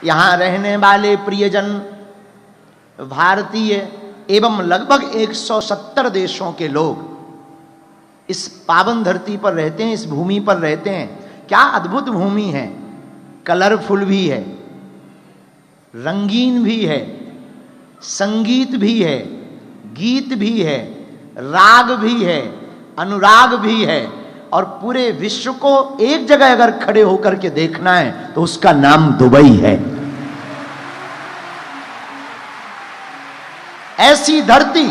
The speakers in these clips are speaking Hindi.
यहां रहने वाले प्रियजन भारतीय एवं लगभग 170 देशों के लोग इस पावन धरती पर रहते हैं, इस भूमि पर रहते हैं। क्या अद्भुत भूमि है, कलरफुल भी है, रंगीन भी है, संगीत भी है, गीत भी है, राग भी है, अनुराग भी है। और पूरे विश्व को एक जगह अगर खड़े होकर के देखना है तो उसका नाम दुबई है। ऐसी धरती,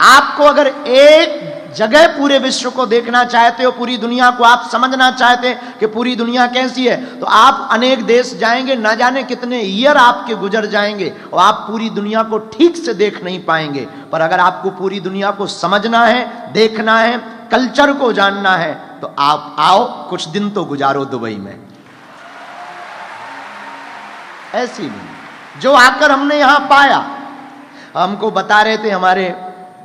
आपको अगर एक जगह पूरे विश्व को देखना चाहते हो, पूरी दुनिया को आप समझना चाहते हैं कि पूरी दुनिया कैसी है, तो आप अनेक देश जाएंगे, ना जाने कितने ईयर आपके गुजर जाएंगे और आप पूरी दुनिया को ठीक से देख नहीं पाएंगे। पर अगर आपको पूरी दुनिया को समझना है, देखना है, कल्चर को जानना है, तो आप आओ, कुछ दिन तो गुजारो दुबई में। ऐसी भी जो आकर हमने यहां पाया, हमको बता रहे थे हमारे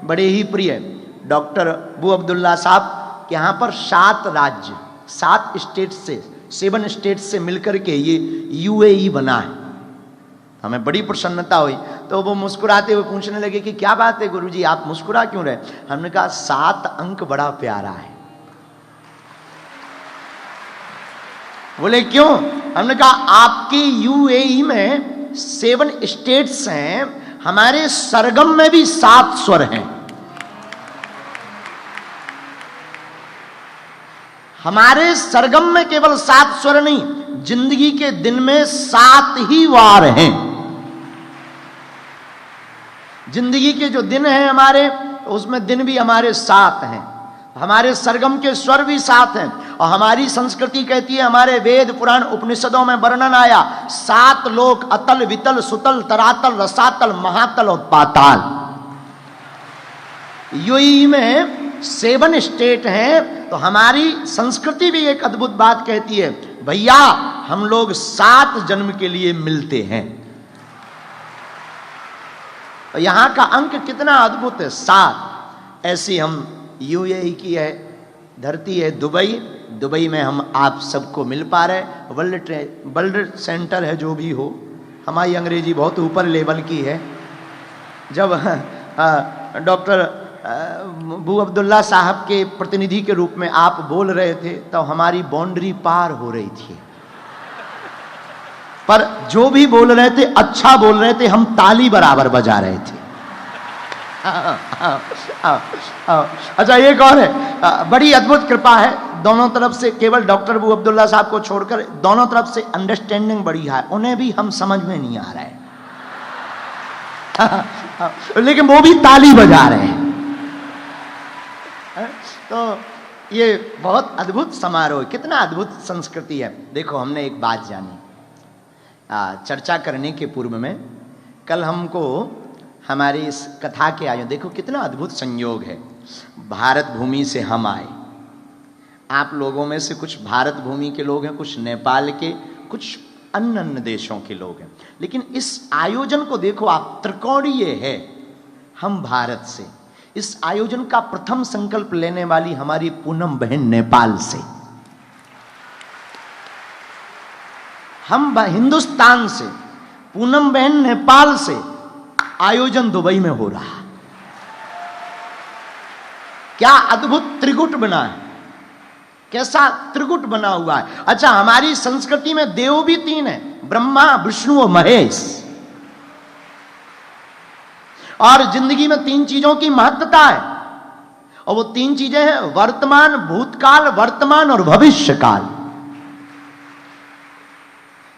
बड़े ही प्रिय डॉक्टर अबू अब्दुल्ला साहब कि यहां पर 7 राज्य, 7 स्टेट से, 7 स्टेट से मिलकर के ये यूएई बना है। हमें बड़ी प्रसन्नता हुई। तो वो मुस्कुराते हुए पूछने लगे कि क्या बात है गुरुजी, आप मुस्कुरा क्यों रहे? हमने कहा 7 अंक बड़ा प्यारा है। बोले क्यों? हमने कहा आपकी यूएई में 7 स्टेट्स हैं, हमारे सरगम में भी 7 स्वर हैं। हमारे सरगम में केवल 7 स्वर नहीं, जिंदगी के दिन में 7 ही वार हैं। जिंदगी के जो दिन हैं हमारे, उसमें दिन भी हमारे 7 हैं। हमारे सरगम के स्वर भी 7 हैं। और हमारी संस्कृति कहती है, हमारे वेद पुराण उपनिषदों में वर्णन आया, 7 लोक, अतल वितल सुतल तरातल रसातल महातल और पाताल। यूएई में 7 स्टेट हैं। तो हमारी संस्कृति भी एक अद्भुत बात कहती है, भैया हम लोग 7 जन्म के लिए मिलते हैं। और यहां का अंक कितना अद्भुत है, 7। ऐसी हम यूएई की है धरती है दुबई। दुबई में हम आप सबको मिल पा रहे। वर्ल्ड सेंटर है जो भी हो, हमारी अंग्रेजी बहुत ऊपर लेवल की है। जब डॉक्टर अबू अब्दुल्ला साहब के प्रतिनिधि के रूप में आप बोल रहे थे तो हमारी बाउंड्री पार हो रही थी। पर जो भी बोल रहे थे, अच्छा बोल रहे थे, हम ताली बराबर बजा रहे थे। अच्छा एक और है, बड़ी अद्भुत कृपा है, दोनों तरफ से, केवल डॉक्टर अबू अब्दुल्ला साहब को छोड़कर दोनों तरफ से अंडरस्टैंडिंग बड़ी है। उन्हें भी हम समझ में नहीं आ रहा है लेकिन वो भी ताली बजा रहे हैं। तो ये बहुत अद्भुत समारोह, कितना अद्भुत संस्कृति है। देखो हमने एक बात जानी चर्चा करने के पूर्व में, कल हमको हमारी इस कथा के आयोजन, देखो कितना अद्भुत संयोग है। भारत भूमि से हम आए, आप लोगों में से कुछ भारत भूमि के लोग हैं, कुछ नेपाल के, कुछ अन्य अन्य देशों के लोग हैं। लेकिन इस आयोजन को देखो आप, त्रिकोणीय है। हम भारत से, इस आयोजन का प्रथम संकल्प लेने वाली हमारी पूनम बहन नेपाल से, हम हिंदुस्तान से, पूनम बहन नेपाल से, आयोजन दुबई में हो रहा। क्या अद्भुत त्रिगुट बना है, कैसा त्रिगुट बना हुआ है। अच्छा हमारी संस्कृति में देव भी 3 हैं, ब्रह्मा विष्णु और महेश। और जिंदगी में 3 चीजों की महत्वता है, और वो 3 चीजें हैं वर्तमान, भूतकाल, वर्तमान और भविष्य काल।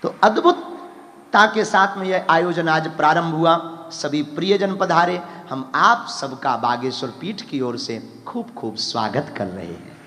तो अद्भुतता के साथ में यह आयोजन आज प्रारंभ हुआ। सभी प्रियजन पधारे, हम आप सबका बागेश्वर पीठ की ओर से खूब खूब स्वागत कर रहे हैं।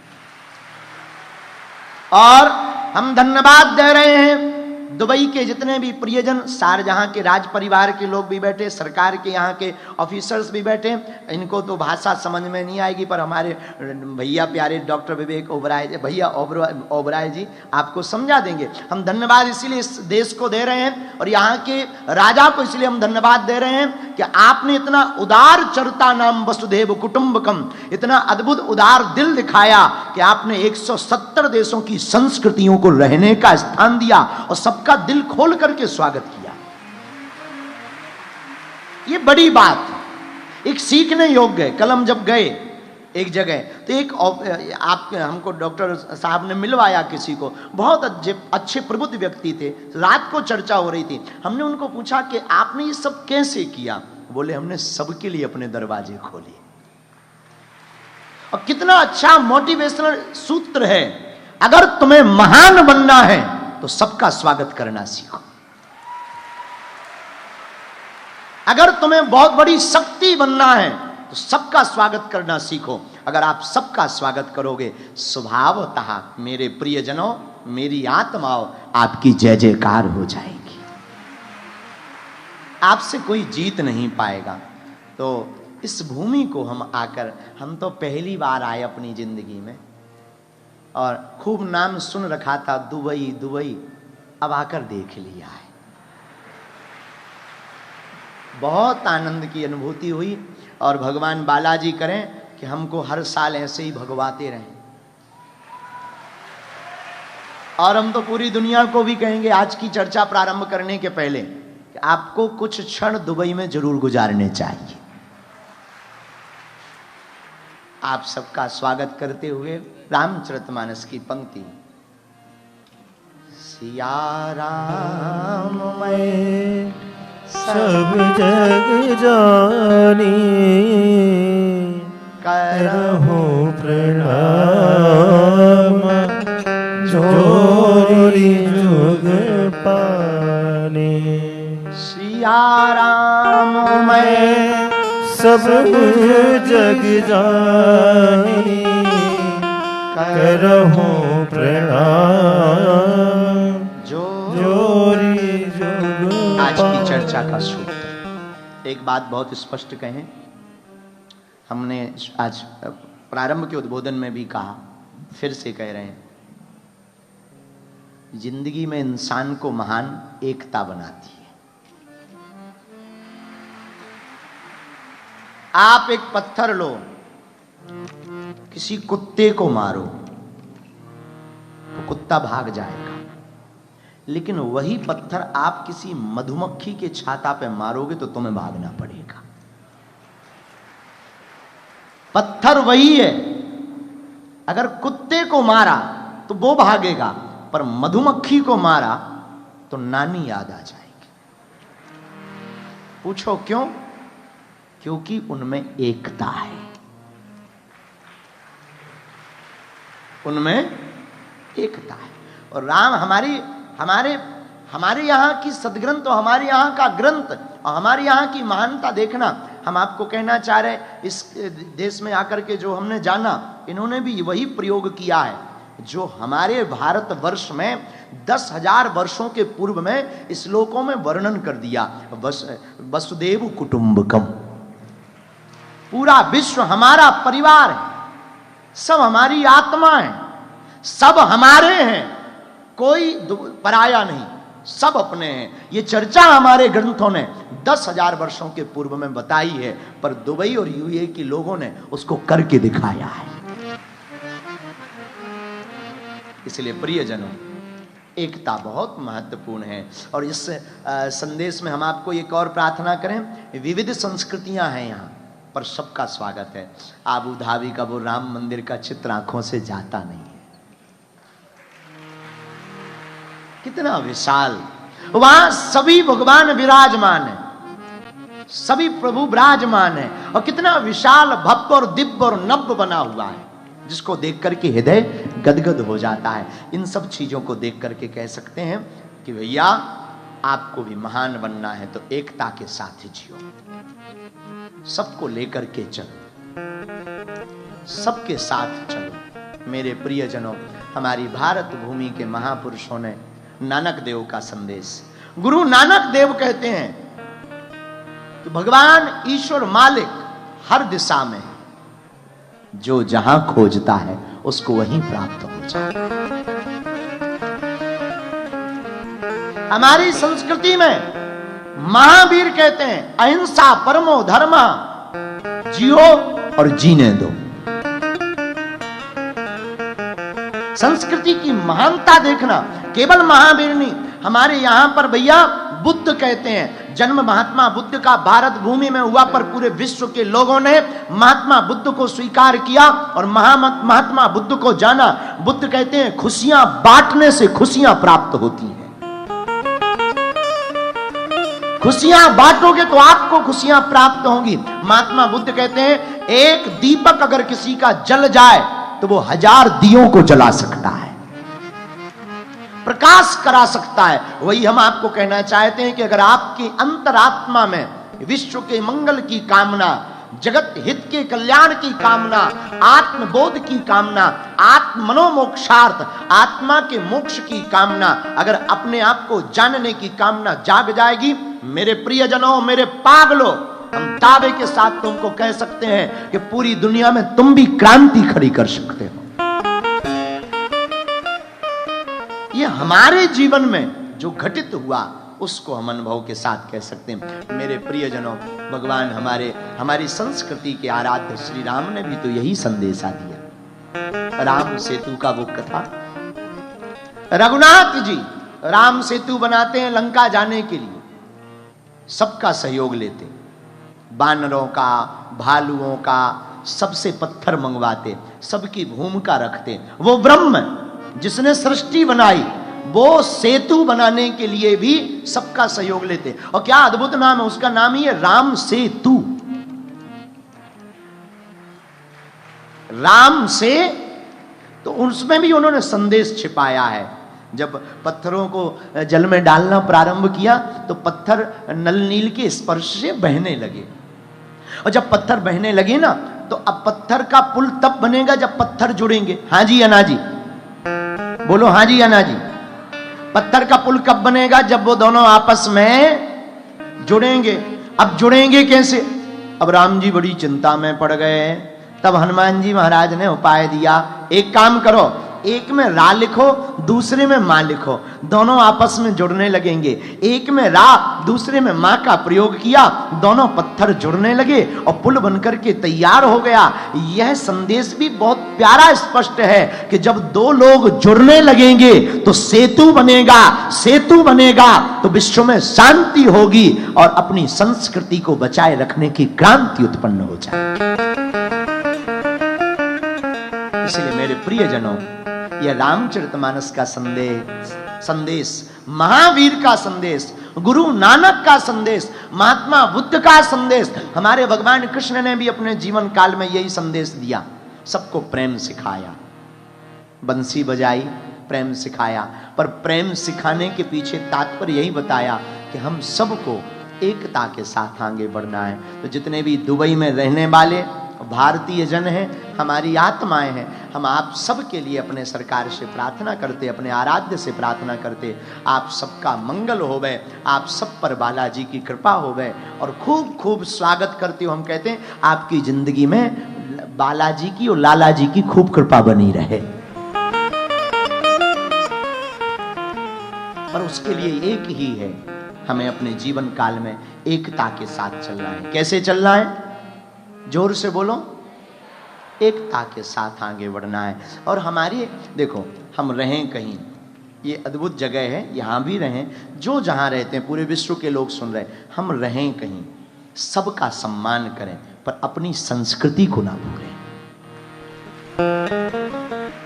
और हम धन्यवाद दे रहे हैं दुबई के जितने भी प्रियजन, शारजहां के राज परिवार के लोग भी बैठे, सरकार के यहाँ के ऑफिसर्स भी बैठे। इनको तो भाषा समझ में नहीं आएगी, पर हमारे भैया प्यारे डॉक्टर विवेक ओबराय जी, भैया ओबराय जी आपको समझा देंगे। हम धन्यवाद इसीलिए इस देश को दे रहे हैं और यहाँ के राजा को इसलिए हम धन्यवाद दे रहे हैं कि आपने इतना उदार चरता नाम वसुधैव कुटुंबकम, इतना अद्भुत उदार दिल दिखाया कि आपने 170 देशों की संस्कृतियों को रहने का स्थान दिया और सब सबका दिल खोल करके स्वागत किया। ये बड़ी बात है, एक सीखने योग्य है। कल हम जब गए एक जगह तो एक आप हमको डॉक्टर साहब ने मिलवाया किसी को, बहुत अच्छे प्रबुद्ध व्यक्ति थे। रात को चर्चा हो रही थी, हमने उनको पूछा कि आपने ये सब कैसे किया? बोले हमने सबके लिए अपने दरवाजे खोले। और कितना अच्छा मोटिवेशनल सूत्र है, अगर तुम्हें महान बनना है तो सबका स्वागत करना सीखो। अगर तुम्हें बहुत बड़ी शक्ति बनना है तो सबका स्वागत करना सीखो। अगर आप सबका स्वागत करोगे, स्वभावतः मेरे प्रियजनों, मेरी आत्माओं, आपकी जय जयकार हो जाएगी। आपसे कोई जीत नहीं पाएगा। तो इस भूमि को हम आकर, हम तो पहली बार आए अपनी जिंदगी में और खूब नाम सुन रखा था दुबई दुबई, अब आकर देख लिया है। बहुत आनंद की अनुभूति हुई और भगवान बालाजी करें कि हमको हर साल ऐसे ही भगवाते रहें। और हम तो पूरी दुनिया को भी कहेंगे आज की चर्चा प्रारंभ करने के पहले कि आपको कुछ क्षण दुबई में जरूर गुजारने चाहिए। आप सबका स्वागत करते हुए रामचरितमानस की पंक्ति। सिया राम मैं सब जग जानी, करहूं प्रणाम जोरी जुग पाने। सिया राम मैं सब जग जानी, करहूं प्रणाम जोरी जुग। आज की चर्चा का सूत्र एक बात बहुत स्पष्ट कहें, हमने आज प्रारंभ के उद्बोधन में भी कहा, फिर से कह रहे हैं, जिंदगी में इंसान को महान एकता बनाती है। आप एक पत्थर लो, किसी कुत्ते को मारो तो कुत्ता भाग जाएगा, लेकिन वही पत्थर आप किसी मधुमक्खी के छाता पे मारोगे तो तुम्हें भागना पड़ेगा। पत्थर वही है, अगर कुत्ते को मारा तो वो भागेगा, पर मधुमक्खी को मारा तो नानी याद आ जाएगी। पूछो क्यों? क्योंकि उनमें एकता है, उनमें एकता है। और राम हमारे यहाँ की सदग्रंथ और हमारे यहाँ का ग्रंथ और हमारे यहाँ की महानता देखना। हम आपको कहना चाह रहे, इस देश में आकर के जो हमने जाना, इन्होंने भी वही प्रयोग किया है जो हमारे भारतवर्ष में 10,000 वर्षों के पूर्व में श्लोकों में वर्णन कर दिया। वसुदेव कुटुंबकम, पूरा विश्व हमारा परिवार है, सब हमारी आत्मा है, सब हमारे हैं, कोई पराया नहीं, सब अपने हैं। ये चर्चा हमारे ग्रंथों ने 10,000 वर्षों के पूर्व में बताई है, पर दुबई और यूएई के लोगों ने उसको करके दिखाया है। इसलिए प्रियजनों, एकता बहुत महत्वपूर्ण है। और इस संदेश में हम आपको एक और प्रार्थना करें, विविध संस्कृतियां हैं यहाँ पर सबका स्वागत है। आबू धाबी का वो राम मंदिर का चित्र आंखों से जाता नहीं है, कितना विशाल, वहां सभी भगवान विराजमान है, सभी प्रभु विराजमान है, और कितना विशाल भव्य और दिव्य और नव्य बना हुआ है, जिसको देख करके हृदय गदगद हो जाता है। इन सब चीजों को देख करके कह सकते हैं कि भैया आपको भी महान बनना है तो एकता के साथ ही जियो, सबको लेकर के चलो, सबके साथ चलो। मेरे प्रियजनों, हमारी भारत भूमि के महापुरुषों ने नानक देव का संदेश, गुरु नानक देव कहते हैं कि भगवान ईश्वर मालिक हर दिशा में, जो जहां खोजता है उसको वहीं प्राप्त हो जाए। हमारी संस्कृति में महावीर कहते हैं अहिंसा परमो धर्म, जियो और जीने दो। संस्कृति की महानता देखना, केवल महावीर नहीं, हमारे यहां पर भैया बुद्ध कहते हैं, जन्म महात्मा बुद्ध का भारत भूमि में हुआ, पर पूरे विश्व के लोगों ने महात्मा बुद्ध को स्वीकार किया और महात्मा बुद्ध को जाना। बुद्ध कहते हैं खुशियां बांटने से खुशियां प्राप्त होती हैं। खुशियां बांटोगे तो आपको खुशियां प्राप्त होंगी। महात्मा बुद्ध कहते हैं एक दीपक अगर किसी का जल जाए तो वो 1000 दियों को जला सकता है, प्रकाश करा सकता है। वही हम आपको कहना चाहते हैं कि अगर आपकी अंतरात्मा में विश्व के मंगल की कामना, जगत हित के कल्याण की कामना, आत्मबोध की कामना, आत्म मनोमोक्षार्थ, आत्मा के मोक्ष की कामना, अगर अपने आप को जानने की कामना जाग जाएगी, मेरे प्रियजनों, मेरे पागलों, हम दावे के साथ तुमको कह सकते हैं कि पूरी दुनिया में तुम भी क्रांति खड़ी कर सकते हो। ये हमारे जीवन में जो घटित हुआ उसको हम अनुभव के साथ कह सकते हैं। मेरे प्रियजनों, भगवान हमारी संस्कृति के आराध्य श्री राम ने भी तो यही संदेशा दिया। राम सेतु का वो कथा, रघुनाथ जी राम सेतु बनाते हैं लंका जाने के लिए, सबका सहयोग लेते, बानरों का, भालुओं का, सबसे पत्थर मंगवाते, सबकी भूमिका रखते। वो ब्रह्म जिसने सृष्टि बनाई वो सेतु बनाने के लिए भी सबका सहयोग लेते। और क्या अद्भुत नाम है उसका, नाम ही है राम सेतु। राम से तो उसमें भी उन्होंने संदेश छिपाया है। जब पत्थरों को जल में डालना प्रारंभ किया तो पत्थर नल नील के स्पर्श से बहने लगे, और जब पत्थर बहने लगे ना तो अब पत्थर का पुल तब बनेगा जब पत्थर जुड़ेंगे। हाँ जी या ना जी, बोलो हाँ जी या ना जी। पत्थर का पुल कब बनेगा, जब वो दोनों आपस में जुड़ेंगे। अब जुड़ेंगे कैसे, अब राम जी बड़ी चिंता में पड़ गए। तब हनुमान जी महाराज ने उपाय दिया, एक काम करो, एक में रा लिखो, दूसरे में मां लिखो, दोनों आपस में जुड़ने लगेंगे। एक में रा, दूसरे में मां का प्रयोग किया, दोनों पत्थर जुड़ने लगे और पुल बनकर के तैयार हो गया। यह संदेश भी बहुत प्यारा स्पष्ट है कि जब दो लोग जुड़ने लगेंगे तो सेतु बनेगा, सेतु बनेगा तो विश्व में शांति होगी और अपनी संस्कृति को बचाए रखने की क्रांति उत्पन्न हो जाएगी। इसलिए मेरे प्रियजनों, यह रामचरितमानस का संदेश, महावीर का संदेश, गुरु नानक का संदेश, महात्मा बुद्ध का संदेश, हमारे भगवान कृष्ण ने भी अपने जीवन काल में यही संदेश दिया। सबको प्रेम सिखाया, बंसी बजाई, प्रेम सिखाया, पर प्रेम सिखाने के पीछे तात्पर्य यही बताया कि हम सबको एकता के साथ आगे बढ़ना है। तो जितने भी दुबई में रहने वाले भारतीय जन हैं, हमारी आत्माएं हैं, हम आप सब के लिए अपने सरकार से प्रार्थना करते, अपने आराध्य से प्रार्थना करते, आप सबका मंगल होवे, आप सब पर बालाजी की कृपा होवे और खूब खूब स्वागत करते हो। हम कहते हैं आपकी जिंदगी में बालाजी की और लाला जी की खूब कृपा बनी रहे। पर उसके लिए एक ही है, हमें अपने जीवन काल में एकता के साथ चलना है। कैसे चलना है, जोर से बोलो, एकता के साथ आगे बढ़ना है। और हमारी देखो, हम रहें कहीं, ये अद्भुत जगह है, यहाँ भी रहें, जो जहाँ रहते हैं, पूरे विश्व के लोग सुन रहे, हम रहें कहीं, सबका सम्मान करें, पर अपनी संस्कृति को ना भूलें।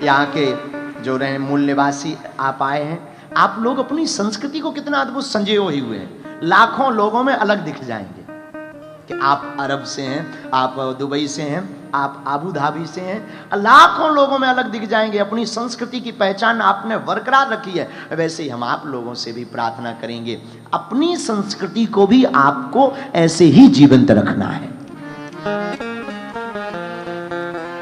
यहाँ के जो रहे मूल निवासी आप आए हैं, आप लोग अपनी संस्कृति को कितना अद्भुत संजोए हुए हैं। लाखों लोगों में अलग दिख जाएंगे कि आप अरब से हैं, आप दुबई से हैं, आप आबू धाबी से हैं, लाखों लोगों में अलग दिख जाएंगे। अपनी संस्कृति की पहचान आपने बरकरार रखी है। वैसे ही हम आप लोगों से भी प्रार्थना करेंगे, अपनी संस्कृति को भी आपको ऐसे ही जीवंत रखना है।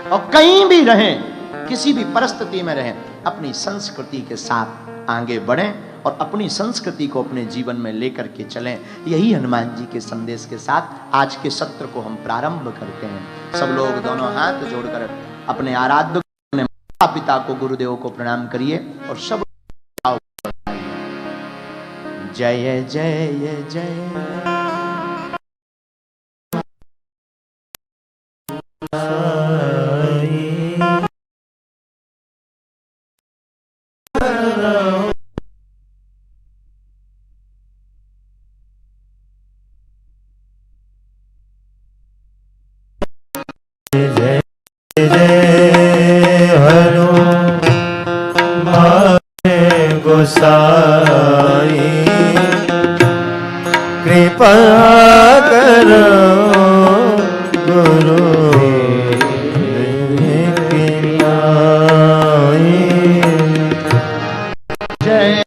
और कहीं भी रहें, किसी भी परिस्थिति में रहें, अपनी संस्कृति के साथ आगे बढ़ें और अपनी संस्कृति को अपने जीवन में लेकर के चलें। यही हनुमान जी के संदेश के साथ आज के सत्र को हम प्रारंभ करते हैं। सब लोग दोनों हाथ जोड़कर अपने आराध्य माता पिता को, गुरुदेव को प्रणाम करिए और सब जय जय जय। कृपा करो गुरु की नाई। जय